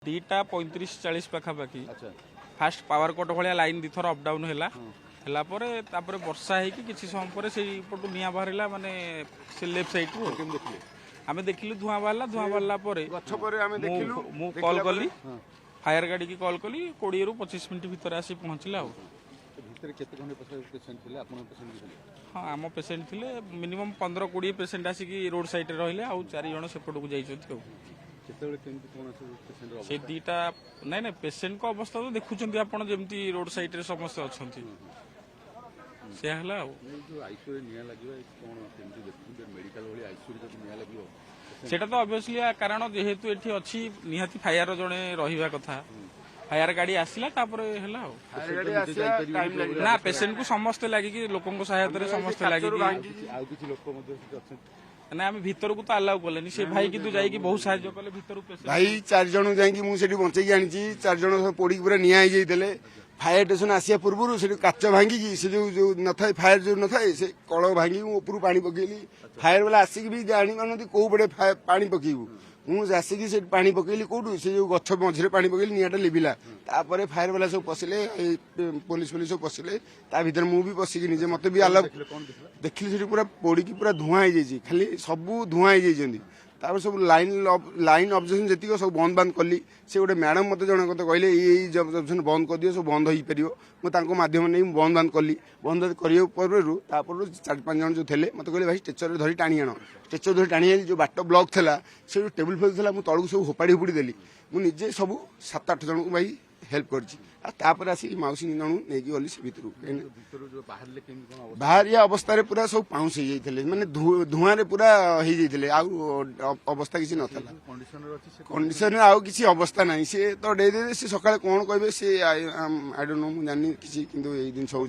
2टा 35-40 पाखापाखि fast power cut भाया line दिथर up down है वर्षा होगी समय पर से पटू निआ बाहर माने से लेफ्ट साइड आम देखिलु धुआं बाहरला कॉल कली फायर गाड़ी की कॉल कली 20 ରୁ 25 मिनट भितर आसी पहुँचला। हाँ आम पेसेंट थे मिनिमम 15-20 पेसेंट आसिक रोड साइड रहिले आउ 4 जण सेपटू जाइछथि। से 2टा नाई ना पेसेंट को अवस्था तो देखुं आपड़ जमी रोड साइड रे समस्त अच्छा सेटा तो ऑब्वियसली कारण जेहेतु एठी अच्छी निहाती फायर जड़े रहा कथा फायर गाड़ी आसला ना पेसेंट को समस्ते लगे लोक सहायता समस्ते लगे ना आम भीतर को तो अलाउ कले से भाई कि जाइए बहुत साहय कले भीतर भाई 4 जन जाइए बंचेकी आनी 4 जन पड़ी पूरा निआ जाते फायर स्टेशन आसिया पूर्व से काच भांगिकी से जो न था फायर जो न था से कल भांगी ऊपर पानी पकेली फायर वाला आसिक भी जानी पारती कौ पटे पानी पकेबू मुझे आसिक से पानी पकेली कौटू से जो गछ मझे पानी पकेली निआटा लिभिला तापर फायर वाला सब पशिले पुलिस सब पशिले ता भीतर मु भी पशिकी निजे मत भी आला देखिली से पूरा पोड़ी पूरा धुआं हो जाइए खाली सब धुआं हो जाइए तापर सब लाइन ऑब्जेक्शन जी सब बंद बांध कली से गोटे मैडम मत जन कहते कहले ये ऑब्जेक्शन बंद कर दियो सब बंद हो पार मुझे माध्यम नहीं बंद बांध कली बंद कर 4-5 जन जो थे मत कहले भाई स्ट्रेचर धरी टाणी आण स्ट्रेचर धरी टाणी जो बाट ब्लॉक था से टेबुल फेल था मुझे तलू सब होपाड़ी हुपाड़ी देली मुझे सब 7-8 जन को भाई हेल्प कर आसिक मौसी जन नहीं गली से भितर बाहर या अवस्था पूरा सब पाउंस हो जाते माने धुआं पूरा हो जाते अवस्था किसी नाला कंडीशन आउ किसी अवस्था ना सी तो डे से सका कौन कहे सी आई डोंट नो जानी किसी किंतु ये जिन हो